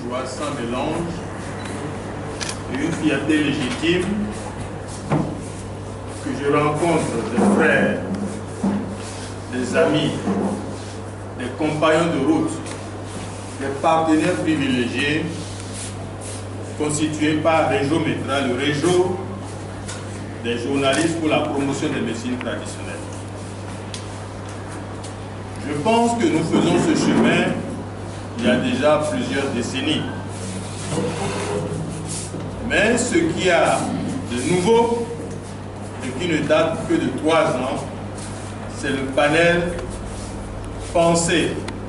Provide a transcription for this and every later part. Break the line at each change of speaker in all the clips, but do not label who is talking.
joie sans mélange et une fierté légitime que je rencontre des frères, des amis, des compagnons de route, des partenaires privilégiés constitués par Réseau Métra, le réseau des journalistes pour la promotion des médecines traditionnelles. Je pense que nous faisons ce chemin il y a déjà plusieurs décennies. Mais ce qu'il y a de nouveau et qui ne date que de 3 ans, c'est le panel pensé,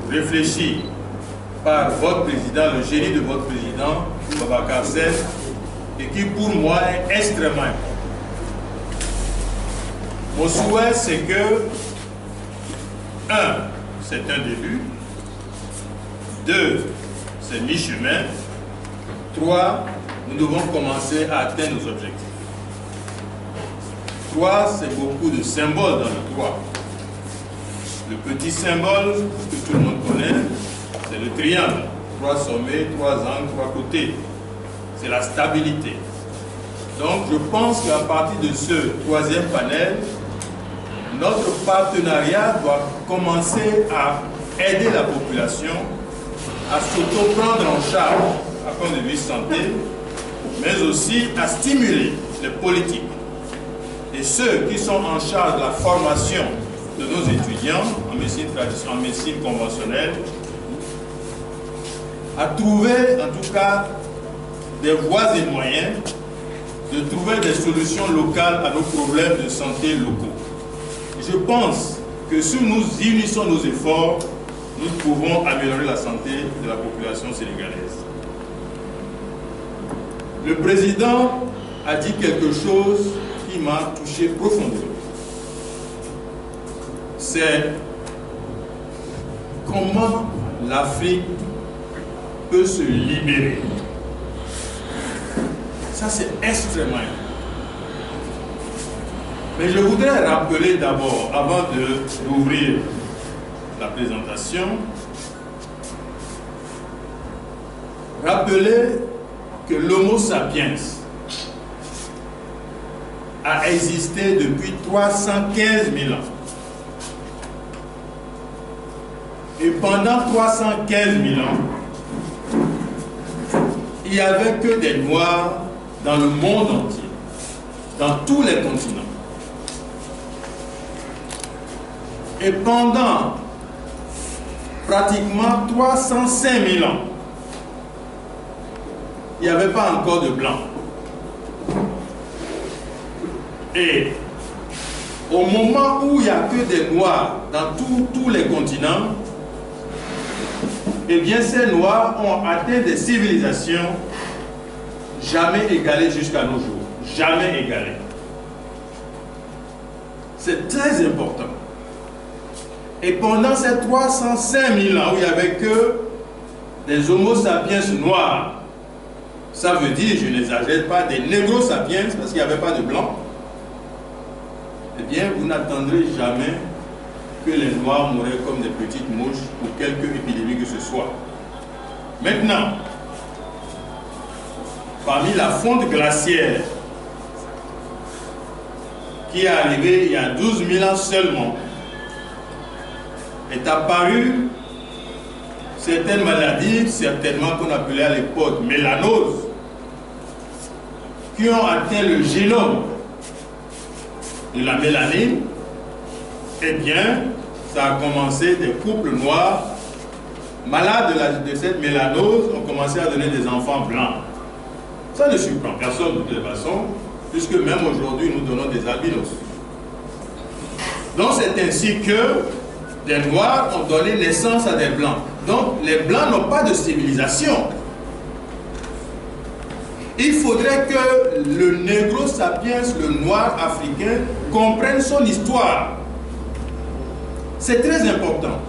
réfléchi par votre président, le génie de votre président, Boubacar Sène, et qui pour moi est extrêmement important. Mon souhait, c'est que 1. C'est un début. 2. C'est mi-chemin. 3. Nous devons commencer à atteindre nos objectifs. 3. C'est beaucoup de symboles dans le 3. Le petit symbole que tout le monde connaît, c'est le triangle. 3 sommets, 3 angles, 3 côtés. C'est la stabilité. Donc je pense qu'à partir de ce 3e panel, notre partenariat doit commencer à aider la population à s'auto-prendre en charge à point de vue santé, mais aussi à stimuler les politiques et ceux qui sont en charge de la formation de nos étudiants en médecine traditionnelle, en médecine conventionnelle, à trouver en tout cas des voies et moyens de trouver des solutions locales à nos problèmes de santé locaux. Je pense que si nous unissons nos efforts, nous pouvons améliorer la santé de la population sénégalaise. Le président a dit quelque chose qui m'a touché profondément. C'est comment l'Afrique peut se libérer. Ça, c'est extrêmement important. Mais je voudrais rappeler d'abord, avant d'ouvrir la présentation, rappeler que l'Homo sapiens a existé depuis 315 000 ans. Et pendant 315 000 ans, il n'y avait que des Noirs dans le monde entier, dans tous les continents. Et pendant pratiquement 305 000 ans, il n'y avait pas encore de Blancs. Et au moment où il n'y a que des Noirs dans tous les continents, eh bien ces Noirs ont atteint des civilisations jamais égalées jusqu'à nos jours. Jamais égalées. C'est très important. Et pendant ces 305 000 ans où il n'y avait que des Homo sapiens noirs, ça veut dire, je n'exagère pas, des négro sapiens, parce qu'il n'y avait pas de blancs, eh bien, vous n'attendrez jamais que les Noirs mourraient comme des petites mouches ou quelque épidémie que ce soit. Maintenant, parmi la fonte glaciaire qui est arrivée il y a 12 000 ans seulement, est apparu certaines maladies, certainement qu'on appelait à l'époque mélanose, qui ont atteint le génome de la mélanine. Eh bien, ça a commencé, des couples noirs malades de cette mélanose ont commencé à donner des enfants blancs. Ça ne surprend personne de toute façon, puisque même aujourd'hui nous donnons des albinos. Donc c'est ainsi que des Noirs ont donné naissance à des Blancs. Donc les Blancs n'ont pas de civilisation. Il faudrait que le négro sapiens, le noir africain, comprenne son histoire. C'est très important.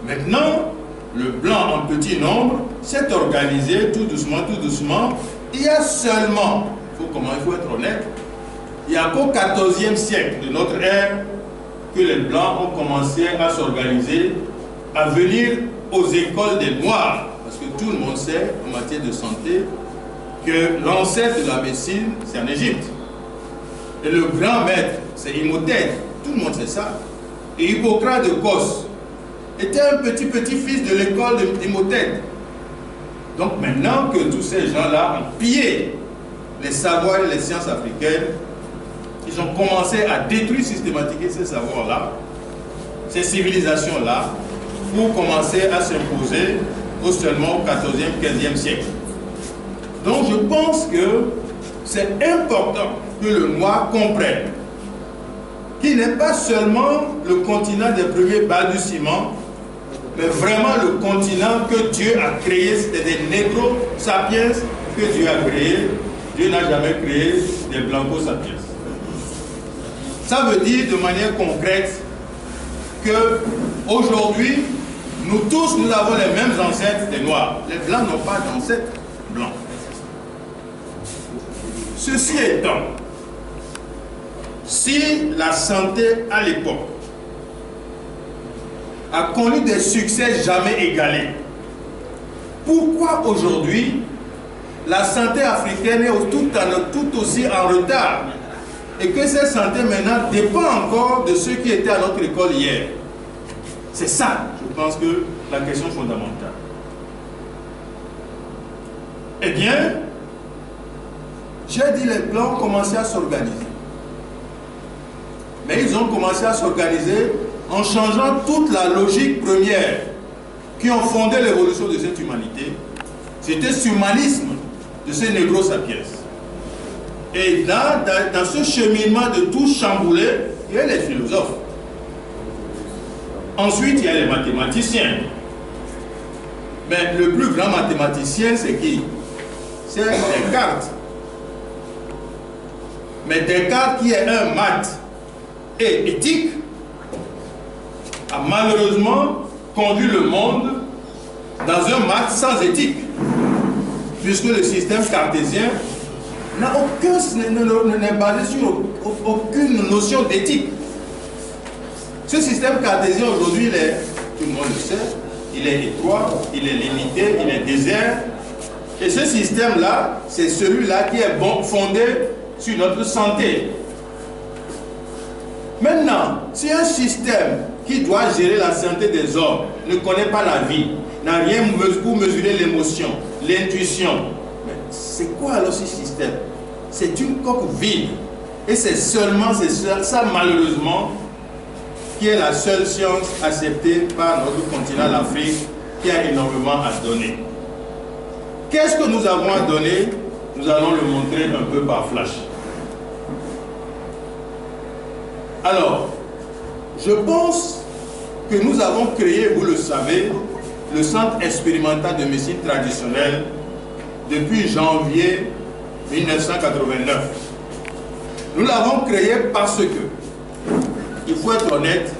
Maintenant, le blanc en petit nombre s'est organisé tout doucement, tout doucement. Il y a seulement, il faut être honnête, il n'y a qu'au XIVe siècle de notre ère que les blancs ont commencé à s'organiser, à venir aux écoles des noirs. Parce que tout le monde sait en matière de santé que l'ancêtre de la médecine, c'est en Égypte. Et le grand maître, c'est Imhotep. Tout le monde sait ça. Et Hippocrate de Cos était un petit-fils de l'école d'Imhotep. Donc maintenant que tous ces gens-là ont pillé les savoirs et les sciences africaines, ils ont commencé à détruire systématiquement ces savoirs-là, ces civilisations-là, pour commencer à s'imposer seulement au 14e, 15e siècle. Donc je pense que c'est important que le noir comprenne qu'il n'est pas seulement le continent des premiers balbutiements, mais vraiment le continent que Dieu a créé. C'était des négro-sapiens que Dieu a créé. Dieu n'a jamais créé des blanco-sapiens. Ça veut dire de manière concrète que aujourd'hui, nous tous, nous avons les mêmes ancêtres des noirs. Les blancs n'ont pas d'ancêtres blancs. Ceci étant, si la santé à l'époque a connu des succès jamais égalés, pourquoi aujourd'hui la santé africaine est tout aussi en retard et que cette santé maintenant dépend encore de ceux qui étaient à notre école hier? C'est ça, je pense, que la question fondamentale. Eh bien, j'ai dit les Blancs ont commencé à s'organiser. Mais ils ont commencé à s'organiser en changeant toute la logique première qui ont fondé l'évolution de cette humanité. C'était ce humanisme de ces négro-sapiens. Et là, dans ce cheminement de tout chambouler, il y a les philosophes. Ensuite, il y a les mathématiciens. Mais le plus grand mathématicien, c'est qui? C'est Descartes. Mais Descartes, qui est un maths et éthique, a malheureusement conduit le monde dans un maths sans éthique. Puisque le système cartésien n'est basé sur aucune notion d'éthique. Ce système cartésien aujourd'hui, tout le monde le sait, il est étroit, il est limité, il est désert. Et ce système-là, c'est celui-là qui est fondé sur notre santé. Maintenant, si un système qui doit gérer la santé des hommes ne connaît pas la vie, n'a rien pour mesurer l'émotion, l'intuition, mais c'est quoi alors ce système? C'est une coque vide. Et c'est seulement ça, malheureusement, qui est la seule science acceptée par notre continent, l'Afrique, qui a énormément à donner. Qu'est-ce que nous avons à donner? Nous allons le montrer un peu par flash. Alors, je pense que nous avons créé, vous le savez, le Centre expérimental de médecine traditionnelle depuis janvier 1989. Nous l'avons créé parce que, il faut être honnête,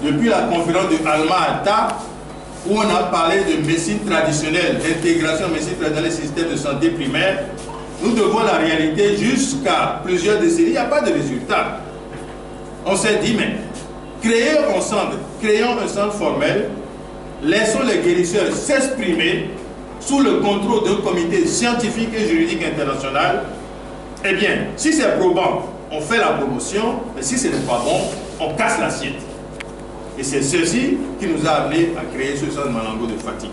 depuis la conférence de Alma-Ata, où on a parlé de médecine traditionnelle, d'intégration de médecine traditionnelle dans les systèmes de santé primaire, nous devons la réalité jusqu'à plusieurs décennies, il n'y a pas de résultat. On s'est dit, mais créons un centre formel, laissons les guérisseurs s'exprimer sous le contrôle d'un comité scientifique et juridique international. Eh bien, si c'est probant, on fait la promotion, mais si ce n'est pas bon, on casse l'assiette. Et c'est ceci qui nous a amené à créer ce centre Malango de Fatick.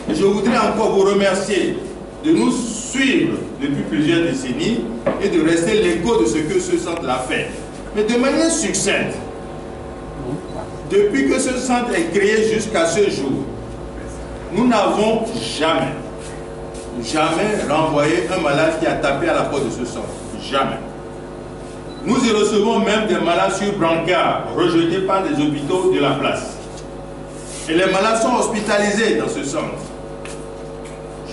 Et je voudrais encore vous remercier de nous suivre depuis plusieurs décennies et de rester l'écho de ce que ce centre-là fait. Mais de manière succincte, depuis que ce centre est créé jusqu'à ce jour, nous n'avons jamais renvoyé un malade qui a tapé à la porte de ce centre. Jamais. Nous y recevons même des malades sur brancard, rejetés par des hôpitaux de la place. Et les malades sont hospitalisés dans ce centre.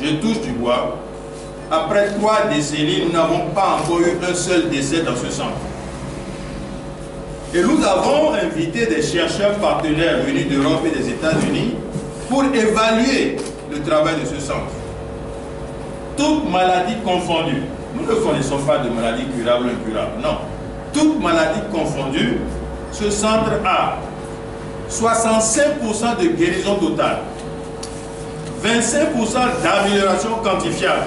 Je touche du bois. Après 3 décennies, nous n'avons pas encore eu un seul décès dans ce centre. Et nous avons invité des chercheurs partenaires venus d'Europe et des États-Unis pour évaluer le travail de ce centre. Toutes maladies confondues. Nous ne connaissons pas de maladies curables ou incurables, non. Toutes maladies confondues, ce centre a 65% de guérison totale, 25% 25% d'amélioration quantifiable.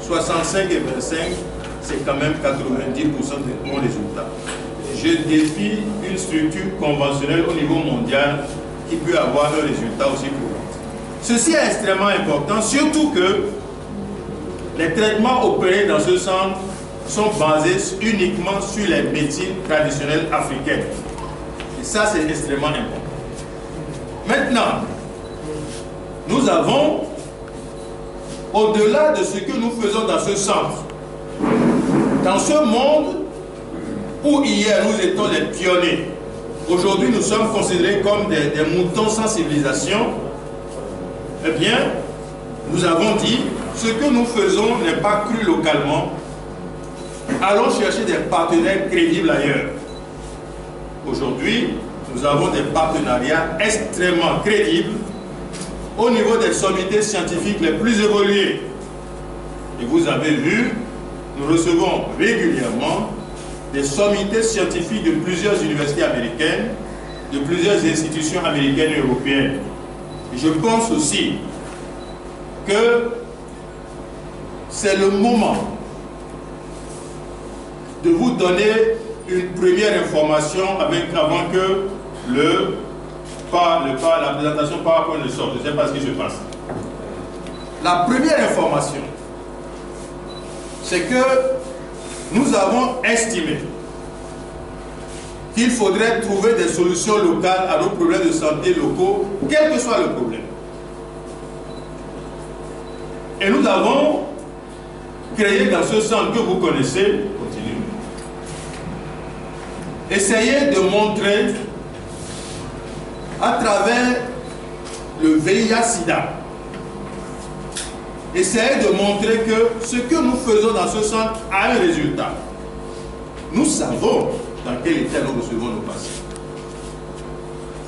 65 et 25, c'est quand même 90% de bons résultats. Je défie une structure conventionnelle au niveau mondial qui peut avoir un résultat aussi courant. Ceci est extrêmement important, surtout que les traitements opérés dans ce centre sont basés uniquement sur les médecines traditionnelles africaines. Et ça, c'est extrêmement important. Maintenant, nous avons, au-delà de ce que nous faisons dans ce centre, dans ce monde où hier nous étions les pionniers, aujourd'hui nous sommes considérés comme des moutons sans civilisation, eh bien, nous avons dit, ce que nous faisons n'est pas cru localement, allons chercher des partenaires crédibles ailleurs. Aujourd'hui, nous avons des partenariats extrêmement crédibles au niveau des sommités scientifiques les plus évoluées. Et vous avez vu, nous recevons régulièrement des sommités scientifiques de plusieurs universités américaines, de plusieurs institutions américaines et européennes. Et je pense aussi que c'est le moment de vous donner une première information avant que la présentation PowerPoint ne sorte. Je ne sais pas ce qui se passe. La première information, c'est que nous avons estimé qu'il faudrait trouver des solutions locales à nos problèmes de santé locaux, quel que soit le problème. Et nous avons créé dans ce centre que vous connaissez, essayé de montrer à travers le VIH-Sida, essayer de montrer que ce que nous faisons dans ce centre a un résultat. Nous savons dans quel état nous recevons nos patients.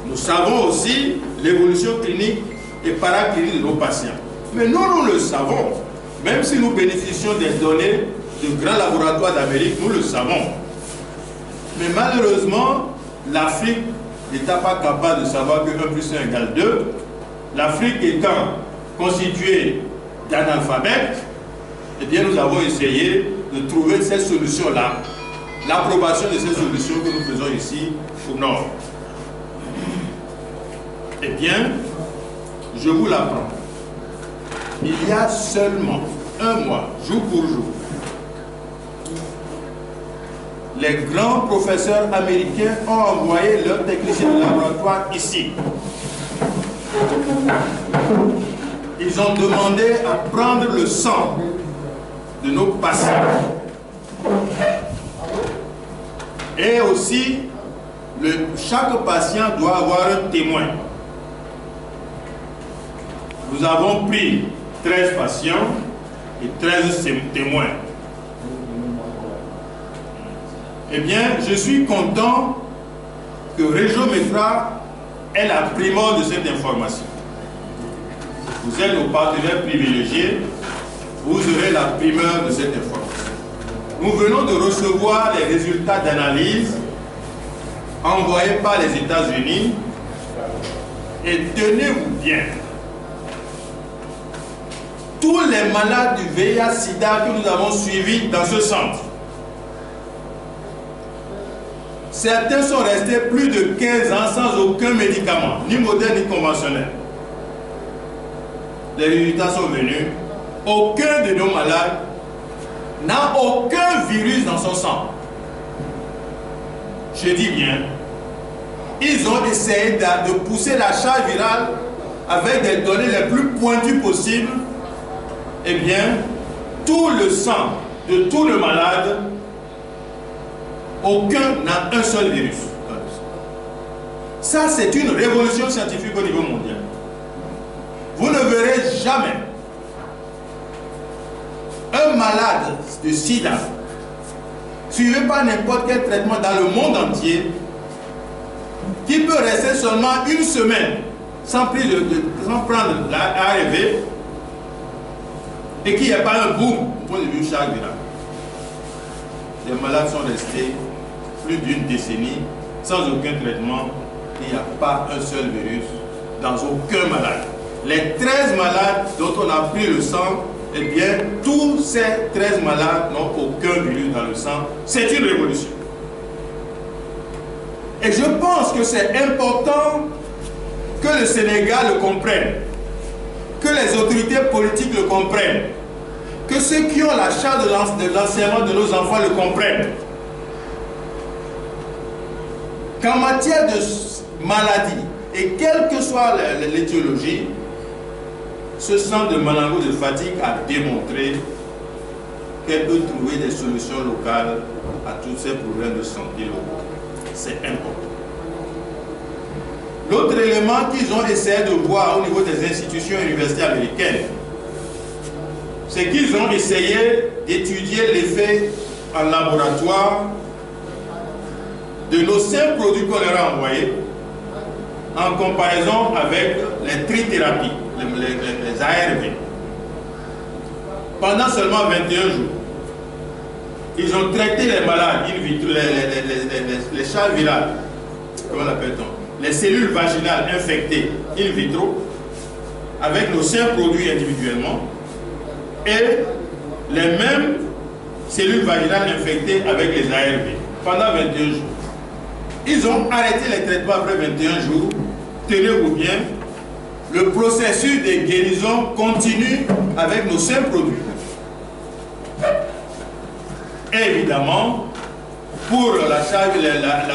Nous savons aussi l'évolution clinique et paraclinique de nos patients. Mais nous le savons. Même si nous bénéficions des données de grands laboratoires d'Amérique, nous le savons. Mais malheureusement, l'Afrique n'étant pas capable de savoir que 1 plus 1 égale 2, l'Afrique étant constituée d'analphabètes, eh bien nous avons essayé de trouver ces solutions-là, l'approbation de ces solutions que nous faisons ici au Nord. Eh bien, je vous l'apprends. Il y a seulement un mois, jour pour jour, les grands professeurs américains ont envoyé leurs techniciens de laboratoire ici. Ils ont demandé à prendre le sang de nos patients. Et aussi, chaque patient doit avoir un témoin. Nous avons pris 13 patients et 13 témoins. Eh bien, je suis content que Regiometra ait la primeur de cette information. Vous êtes nos partenaires privilégiés, vous aurez la primeur de cette information. Nous venons de recevoir les résultats d'analyse envoyés par les États-Unis et tenez-vous bien, tous les malades du VIH-Sida que nous avons suivis dans ce centre, certains sont restés plus de 15 ans sans aucun médicament, ni moderne ni conventionnel. Les résultats sont venus. Aucun de nos malades n'a aucun virus dans son sang. Je dis bien, ils ont essayé de pousser la charge virale avec des données les plus pointues possibles. Eh bien, tout le sang de tout le malade, aucun n'a un seul virus. Ça, c'est une révolution scientifique au niveau mondial. Vous ne verrez jamais un malade de sida suivi par n'importe quel traitement dans le monde entier qui peut rester seulement une semaine sans prendre l'ARV et qu'il n'y a pas un boom au point de vue charge virale. Les malades sont restés plus d'une décennie sans aucun traitement. Il n'y a pas un seul virus dans aucun malade. les 13 malades dont on a pris le sang, eh bien, tous ces 13 malades n'ont aucun virus dans le sang. C'est une révolution. Et je pense que c'est important que le Sénégal le comprenne, que les autorités politiques le comprennent, que ceux qui ont la charge de l'enseignement de nos enfants le comprennent. Qu'en matière de maladie, et quelle que soit l'étiologie, ce centre de Malango de Fatick a démontré qu'elle peut trouver des solutions locales à tous ces problèmes de santé locaux. C'est important. L'autre élément qu'ils ont essayé de voir au niveau des institutions universitaires américaines, c'est qu'ils ont essayé d'étudier l'effet en laboratoire de nos simples produits qu'on leur a envoyés en comparaison avec les trithérapies, les ARV. Pendant seulement 21 jours, ils ont traité les malades, les chats virales, comment l'appelle-t-on, les cellules vaginales infectées in vitro, avec nos simples produits individuellement, et les mêmes cellules vaginales infectées avec les ARV pendant 21 jours. Ils ont arrêté les traitements après 21 jours. Tenez-vous bien, le processus de guérison continue avec nos simples produits. Et évidemment, pour la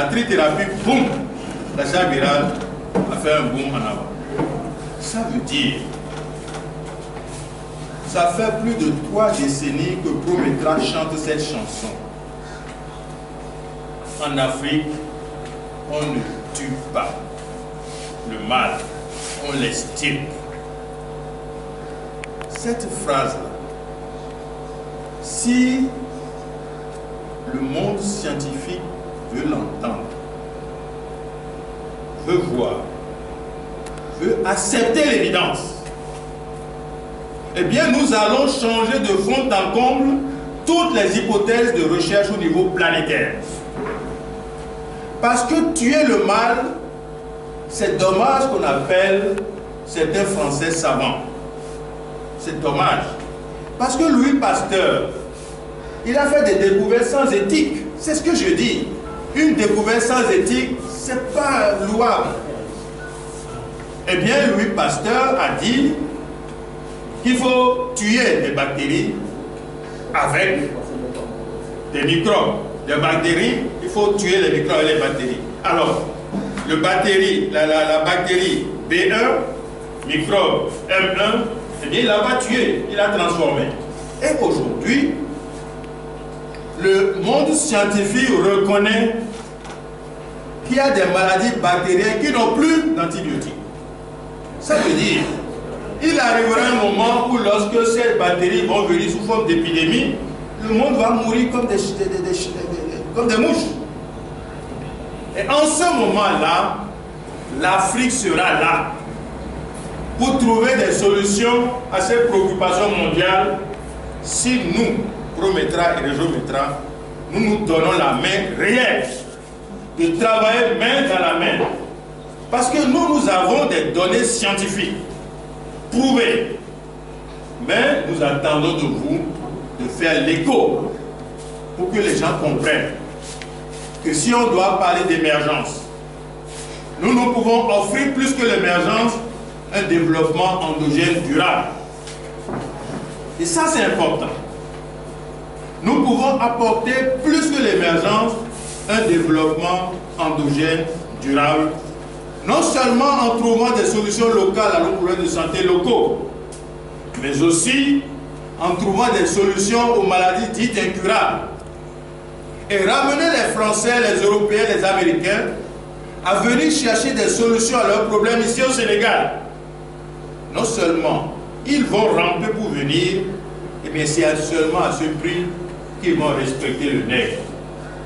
trithérapie, boum, la charge virale a fait un boom en avant. Ça veut dire, ça fait plus de 3 décennies que Prométra chante cette chanson. En Afrique, on ne tue pas le mal, on l'estime. Cette phrase-là, si le monde scientifique veut l'entendre, veut voir, veut accepter l'évidence, eh bien nous allons changer de fond en comble toutes les hypothèses de recherche au niveau planétaire. Parce que tuer le mal, c'est dommage qu'on appelle certains Français savants. C'est dommage. Parce que Louis Pasteur, il a fait des découvertes sans éthique. C'est ce que je dis. Une découverte sans éthique, c'est pas louable. Eh bien, Louis Pasteur a dit qu'il faut tuer des bactéries avec des microbes. Des bactéries, il faut tuer les microbes et les bactéries. Alors, la bactérie B1, microbe M1, eh bien, il l'a pas tué, il l'a transformé. Et aujourd'hui, le monde scientifique reconnaît qu'il y a des maladies bactériennes qui n'ont plus d'antibiotiques. Ça veut dire, il arrivera un moment où lorsque ces bactéries vont venir sous forme d'épidémie, le monde va mourir comme des mouches. Et en ce moment-là, l'Afrique sera là pour trouver des solutions à ces préoccupations mondiales si nous, Prométra et Régiométra, nous nous donnons la main réelle de travailler main dans la main. Parce que nous avons des données scientifiques prouvées. Mais nous attendons de vous de faire l'écho pour que les gens comprennent que si on doit parler d'émergence, nous pouvons offrir plus que l'émergence, un développement endogène durable. Et ça, c'est important. Nous pouvons apporter plus que l'émergence, un développement endogène durable, non seulement en trouvant des solutions locales à nos problèmes de santé locaux, mais aussi en trouvant des solutions aux maladies dites incurables. Et ramener les Français, les Européens, les Américains à venir chercher des solutions à leurs problèmes ici au Sénégal. Non seulement ils vont ramper pour venir, mais c'est seulement à ce prix qu'ils vont respecter le nègre.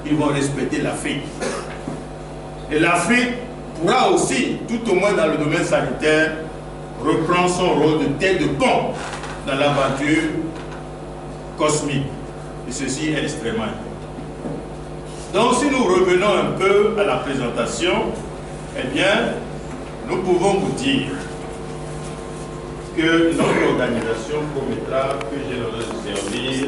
Ils vont respecter l'Afrique. Et l'Afrique pourra aussi, tout au moins dans le domaine sanitaire, reprendre son rôle de tête de pont dans l'aventure cosmique. Et ceci est extrêmement important. Donc si nous revenons un peu à la présentation, eh bien, nous pouvons vous dire que notre organisation promettra que j'ai l'honneur de servir